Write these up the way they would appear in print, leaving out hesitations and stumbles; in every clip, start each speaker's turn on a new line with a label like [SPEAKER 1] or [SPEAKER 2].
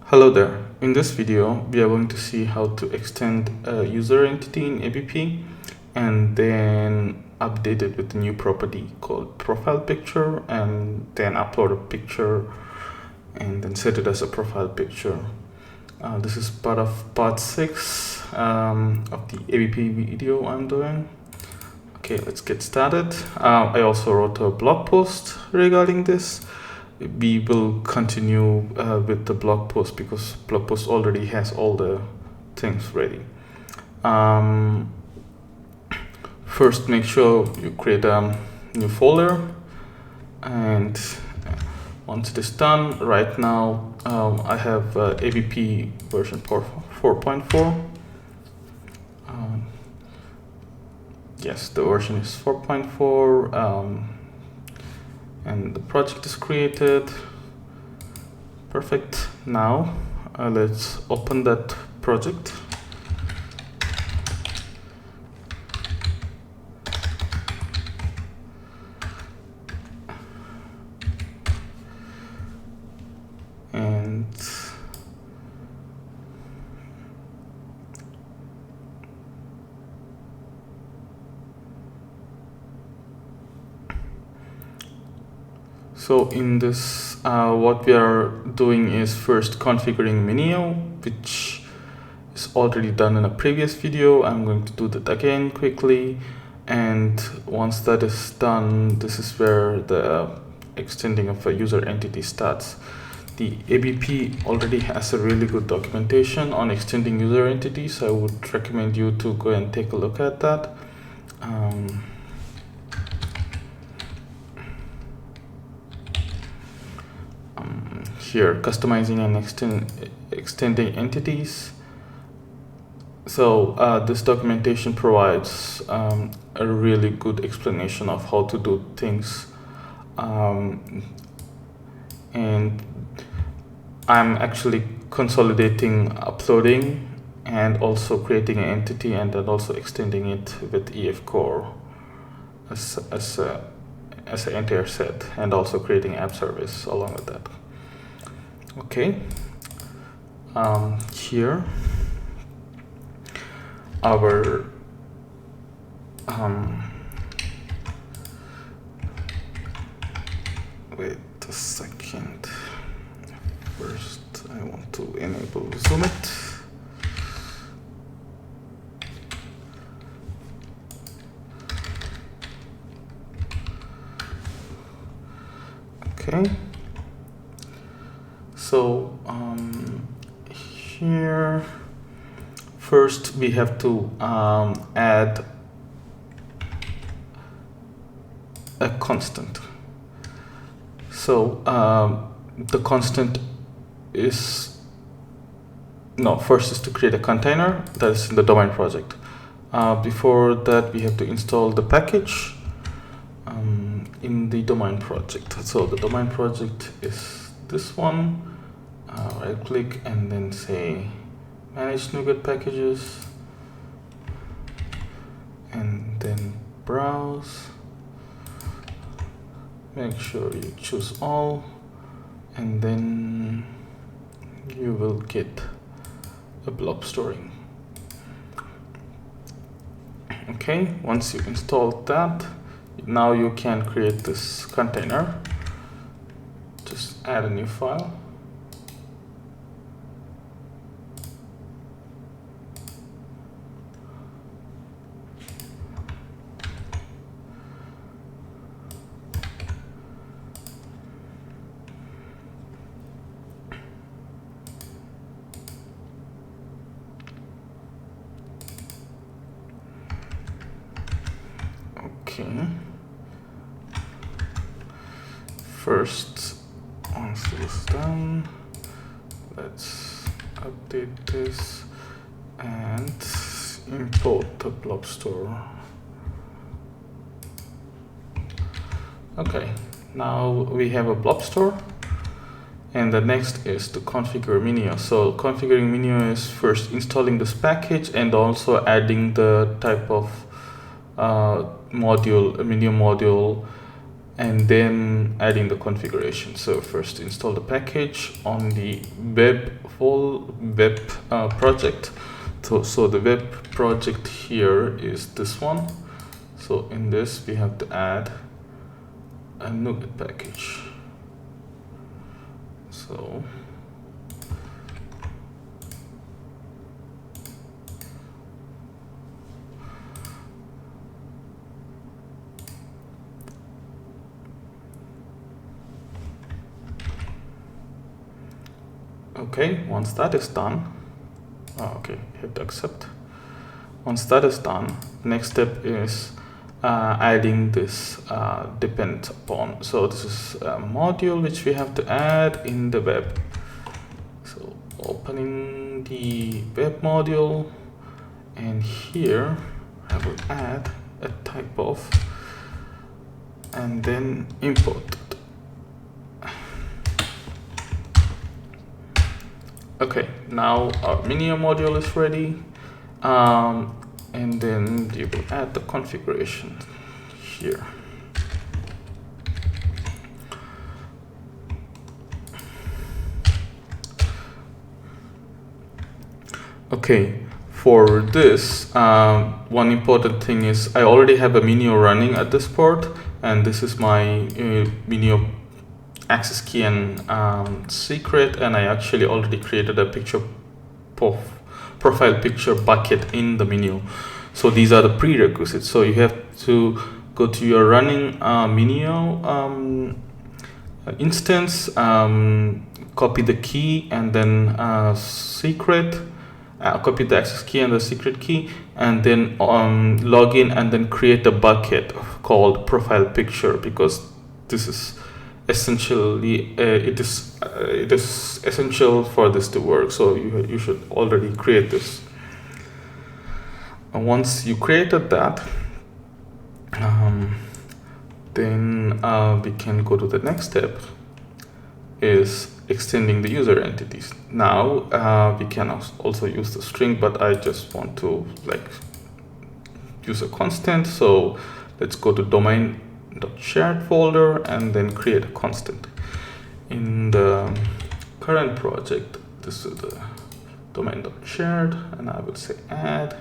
[SPEAKER 1] Hello there. In this video, we are going to see how to extend a user entity in ABP and then update it with a new property called profile picture, and then upload a picture and then set it as a profile picture. This is part of part 6 of the ABP video I'm doing. Okay, let's get started. I also wrote a blog post regarding this. We will continue with the blog post because blog post already has all the things ready. First, make sure you create a new folder, and once it is done, right now I have ABP version 4.4. Yes, the version is 4.4. And the project is created. Perfect. Now let's open that project. And so in this, what we are doing is first configuring Minio, which is already done in a previous video. I'm going to do that again quickly. And once that is done, this is where the extending of a user entity starts. The ABP already has a really good documentation on extending user entities. I would recommend you to go and take a look at that. Here, customizing and extending entities. So this documentation provides a really good explanation of how to do things, and I'm actually consolidating uploading and also creating an entity, and then also extending it with EF core as an entire set, and also creating app service along with that. Okay, here our wait a second. First, I want to enable zoom it. Okay. So here, first we have to add a constant. So the constant is, first is to create a container that is in the domain project. Before that, we have to install the package in the domain project. So the domain project is this one. Right click and then say manage NuGet packages, and then browse. Make sure you choose all, and then you will get a BlobStore. Okay, once you installed that, now you can create this container. Just add a new file. Okay. First, once this is done, let's update this and import the BlobStore. Okay, now we have a BlobStore, and the next is to configure Minio. So configuring Minio is first installing this package and also adding the type of module, a Minio module and then adding the configuration. So first install the package on the web project. So the web project here is this one. So in this we have to add a NuGet package. So okay, once that is done, okay, hit accept. Once that is done, next step is adding this depends upon. So this is a module which we have to add in the web. So opening the web module, and here I will add a type of, and then import it. Okay, now our Minio module is ready. And then you will add the configuration here. Okay, for this, one important thing is I already have a Minio running at this port, and this is my Minio access key and secret, and I actually already created a picture profile picture bucket in the Minio. So these are the prerequisites. So you have to go to your running Minio instance, copy the key and then secret, copy the access key and the secret key, and then log in and then create a bucket called profile picture, because this is essentially it is essential for this to work. So you should already create this. And once you created that, then we can go to the next step, is extending the user entities. Now we can also use the string, but I just want to use a constant. So let's go to domain.shared folder and then create a constant. In the current project, this is the domain.shared, and I will say add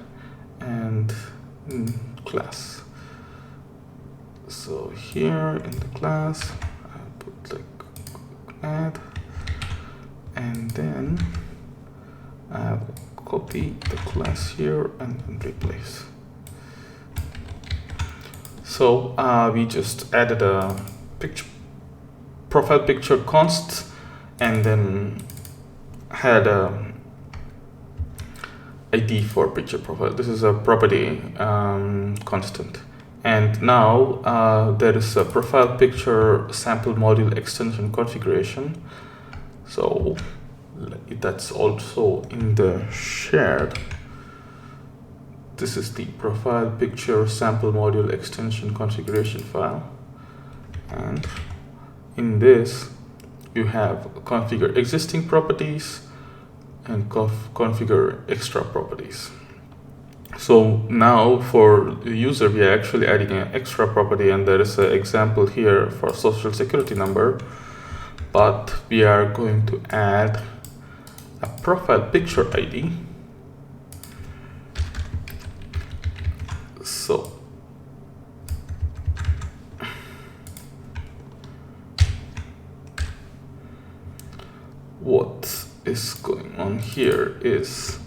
[SPEAKER 1] and class. So here in the class I put add, and then I will copy the class here and then replace. So we just added a profile picture const, and then had a ID for picture profile. This is a property constant. And now there is a profile picture sample module extension configuration. So that's also in the shared. This is the profile picture sample module extension configuration file. And in this, you have configure existing properties and configure extra properties. So now for the user, we are actually adding an extra property, and there is an example here for social security number, but we are going to add a profile picture ID. So what is going on here is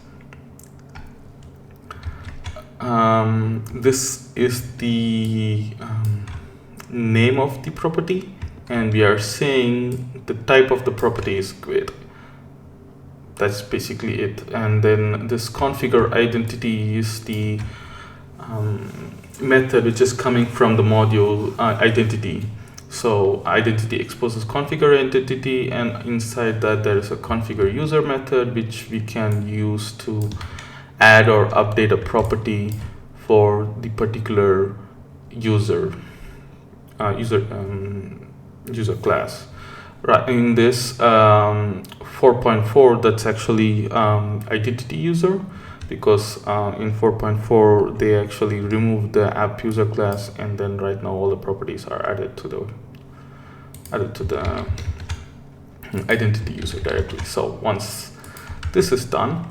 [SPEAKER 1] this is the name of the property, and we are saying the type of the property is grid. That's basically it. And then this configure identity is the method which is coming from the module identity. So identity exposes configure identity, and inside that there is a configure user method which we can use to add or update a property for the particular user class. Right, in this 4.4, that's actually identity user. because in 4.4 they actually removed the app user class, and then right now all the properties are added to the identity user directly. So once this is done,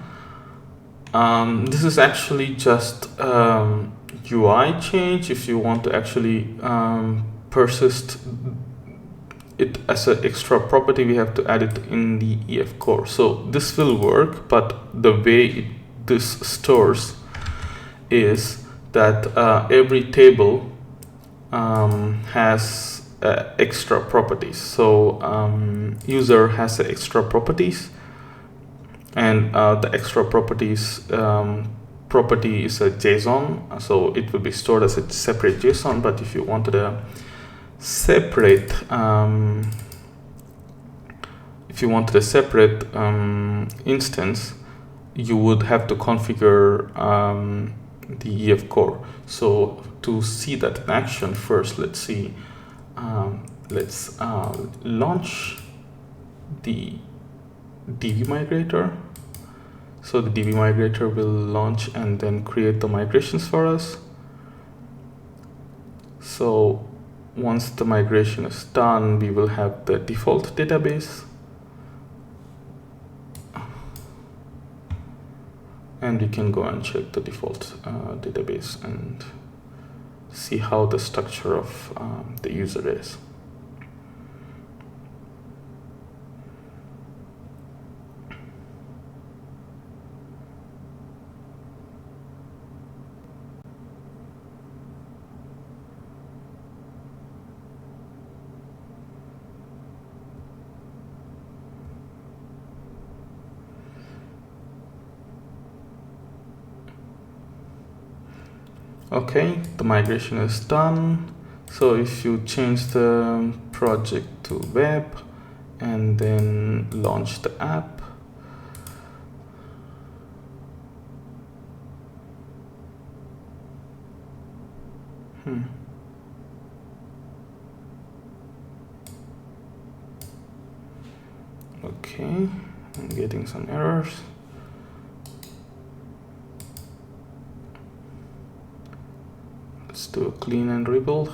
[SPEAKER 1] this is actually just UI change. If you want to actually persist it as an extra property, we have to add it in the EF core. So this will work, but the way this stores is that every table has extra properties. So user has the extra properties, and the extra properties property is a JSON, so it will be stored as a separate JSON. But if you wanted a separate instance, you would have to configure the EF core. So to see that in action, first let's see, let's launch the DB migrator. So the DB migrator will launch and then create the migrations for us. So once the migration is done, we will have the default database, and we can go and check the default database and see how the structure of the user is. Okay, the migration is done. So if you change the project to web and then launch the app, okay, I'm getting some errors. Let's do a clean and rebuild.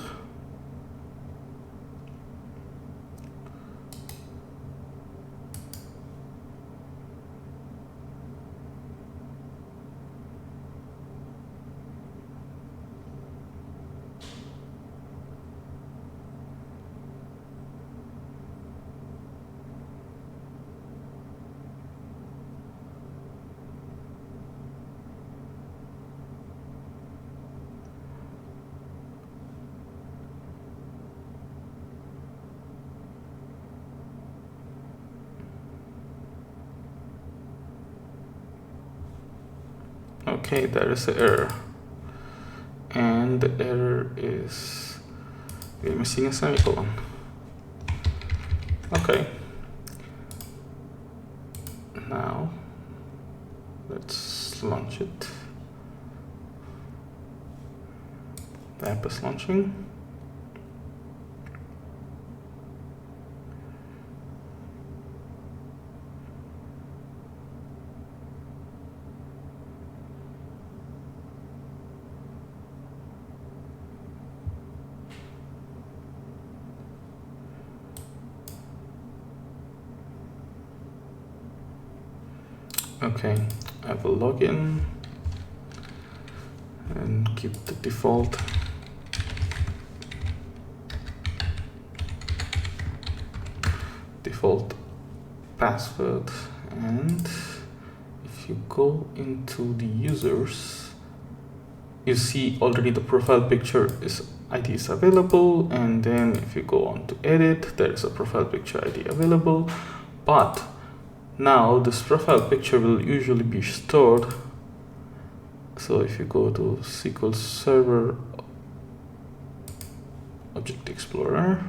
[SPEAKER 1] Okay, there is an error, and the error is we're missing a semicolon. Okay, now let's launch it. The app is launching. Okay, I will log in and keep the default. Password, and if you go into the users, you see already the profile picture ID is available, and then if you go on to edit, there is a profile picture ID available. But now this profile picture will usually be stored. So if you go to SQL Server Object Explorer,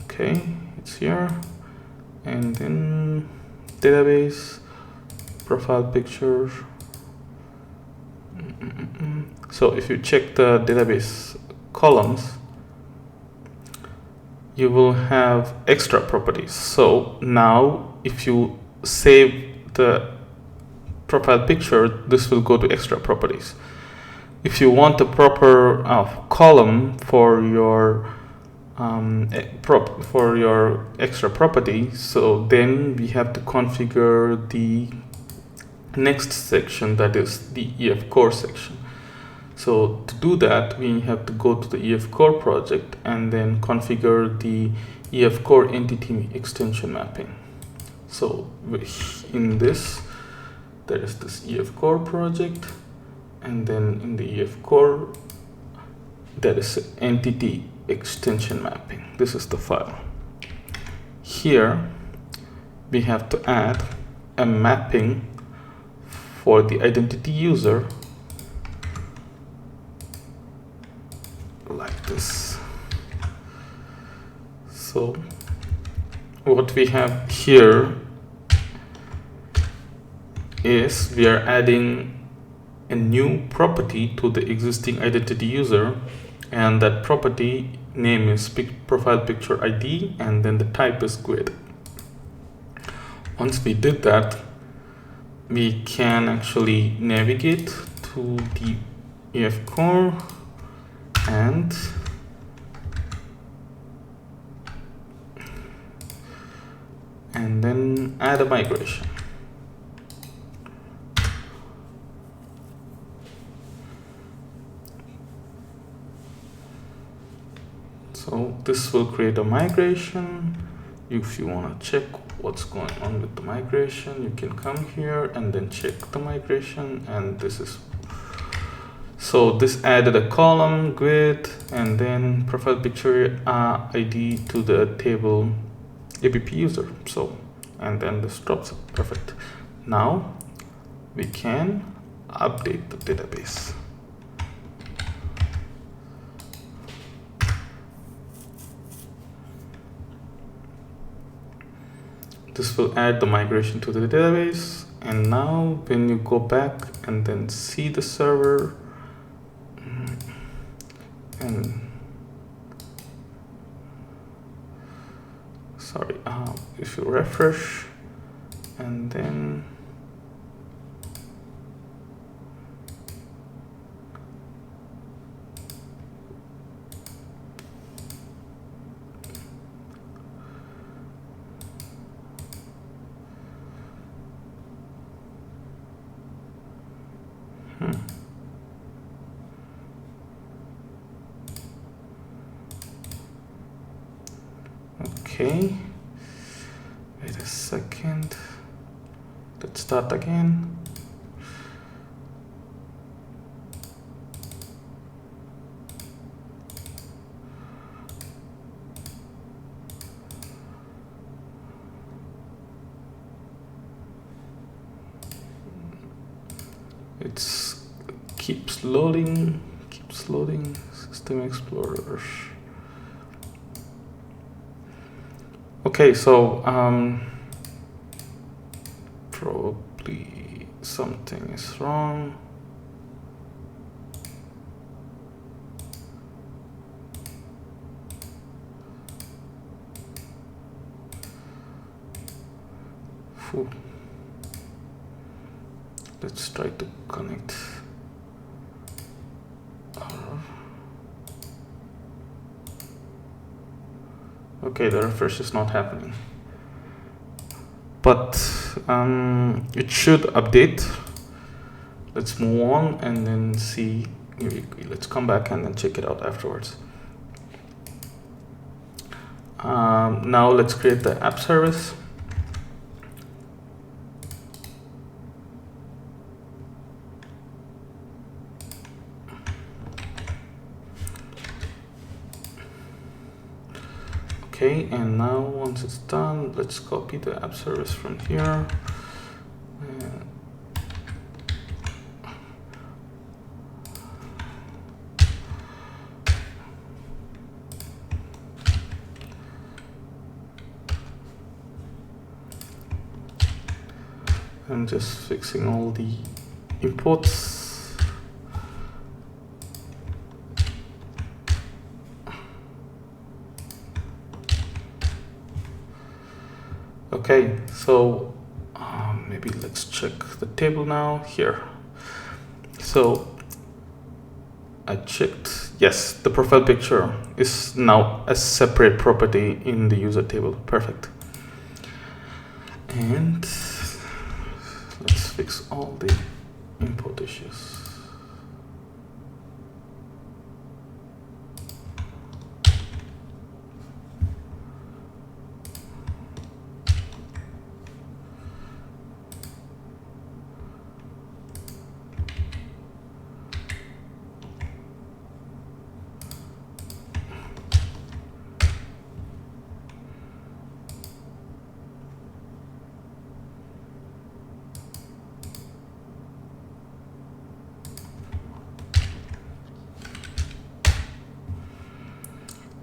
[SPEAKER 1] okay, it's here, and then database profile picture. So if you check the database columns, you will have extra properties. So now if you save the profile picture, this will go to extra properties. If you want a proper column for your extra property, so then we have to configure the next section, that is the EF core section. So to do that, we have to go to the EF core project and then configure the EF core entity extension mapping. So in this, there is this EF core project, and then in the EF core, there is entity extension mapping. This is the file. Here, we have to add a mapping for the identity user, like this. So what we have here is we are adding a new property to the existing identity user, and that property name is profile picture ID, and then the type is grid. Once we did that, we can actually navigate to the EF core and then add a migration. So this will create a migration. If you want to check what's going on with the migration, you can come here and then check the migration, and this is, so this added a column, grid, and then profile picture ID to the table ABP user. So, and then this drops it. Perfect. Now we can update the database. This will add the migration to the database, and now when you go back and then see the server, and sorry, if you refresh and then okay, wait a second, let's start again. It's keeps loading, System Explorer. Okay, so probably something is wrong. Phew. Let's try to connect. Okay, the refresh is not happening, but it should update. Let's move on and then see. Let's come back and then check it out afterwards. Now let's create the app service. Okay, and now once it's done, let's copy the app service from here. I'm just fixing all the imports. Okay, so maybe let's check the table now here. So I checked, yes, the profile picture is now a separate property in the user table. Perfect. And let's fix all the import issues.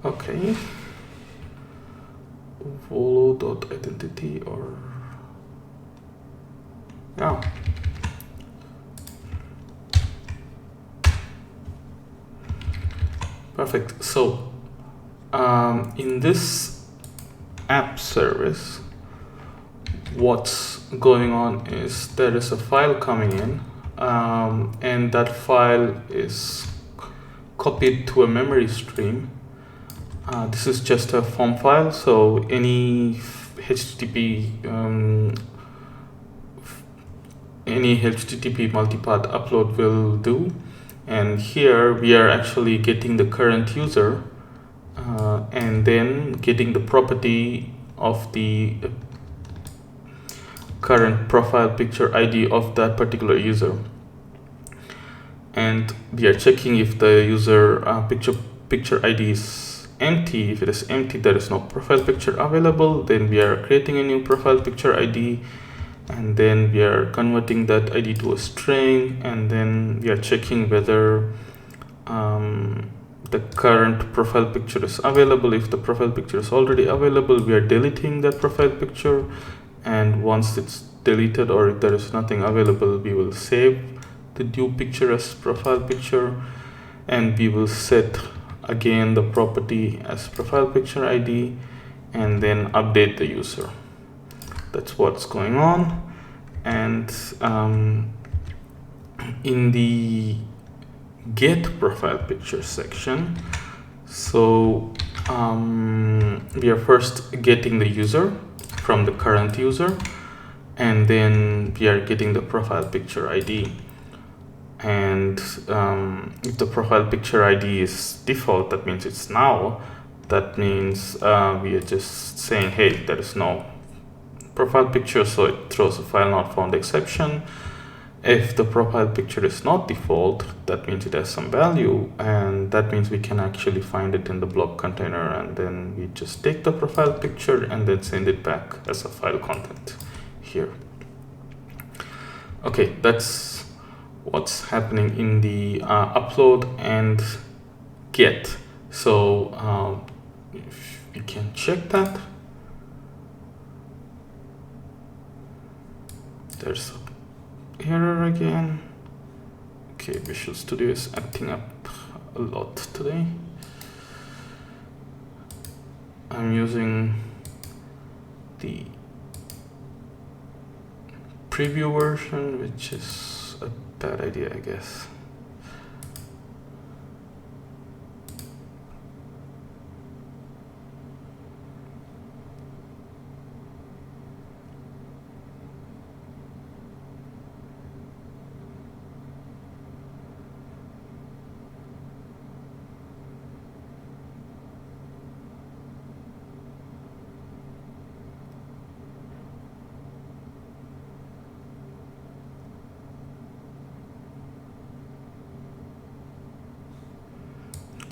[SPEAKER 1] Okay, volo.identity or yeah. Perfect. So in this app service, what's going on is there is a file coming in, and that file is copied to a memory stream. This is just a form file, so any HTTP multipath upload will do. And here we are actually getting the current user and then getting the property of the current profile picture ID of that particular user. And we are checking if the user picture ID is empty. If it is empty, there is no profile picture available, then we are creating a new profile picture ID, and then we are converting that ID to a string, and then we are checking whether the current profile picture is available. If the profile picture is already available, we are deleting that profile picture, and once it's deleted or if there is nothing available, we will save the new picture as profile picture, and we will set again the property as profile picture ID and then update the user. That's what's going on. And in the get profile picture section, so we are first getting the user from the current user, and then we are getting the profile picture ID. And if the profile picture ID is default, that means it's now. That means we are just saying, hey, there is no profile picture, so it throws a file not found exception. If the profile picture is not default, that means it has some value, and that means we can actually find it in the blob container, and then we just take the profile picture and then send it back as a file content here. Okay, that's what's happening in the upload and get. So if we can check that, there's an error again. Okay, Visual Studio is acting up a lot today. I'm using the preview version, which is a bad idea, I guess.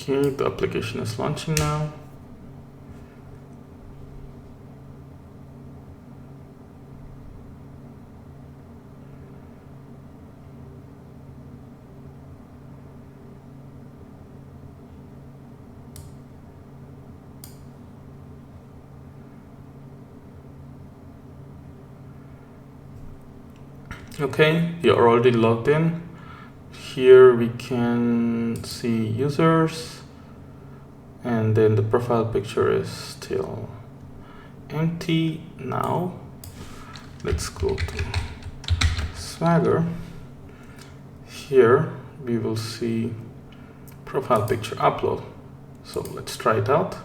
[SPEAKER 1] Okay, the application is launching now. Okay, we are already logged in. Here we can see users, and then the profile picture is still empty now. let's go to Swagger. Here we will see profile picture upload. So let's try it out.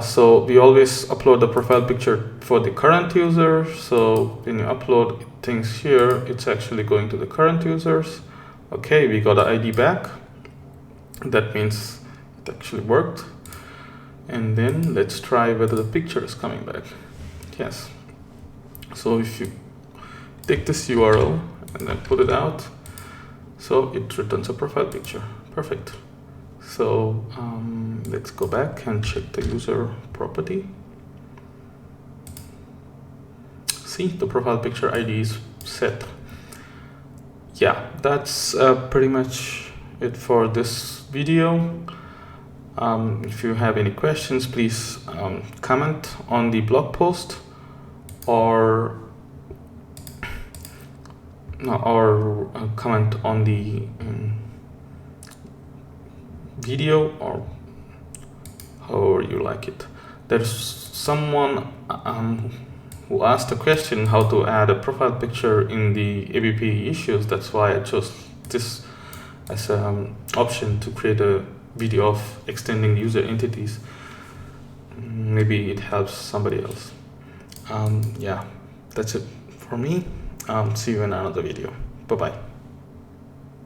[SPEAKER 1] So we always upload the profile picture for the current user. So when you upload things here, it's actually going to the current users. Okay, we got the ID back. That means it actually worked. And then let's try whether the picture is coming back. Yes. So if you take this URL and then put it out, so it returns a profile picture. Perfect. So let's go back and check the user property. See, the profile picture ID is set. Yeah, that's pretty much it for this video. If you have any questions, please comment on the blog post or comment on the video, or however you like it. There's someone who asked a question how to add a profile picture in the ABP issues. That's why I chose this as an option to create a video of extending user entities. Maybe it helps somebody else. Yeah, that's it for me. See you in another video. Bye bye.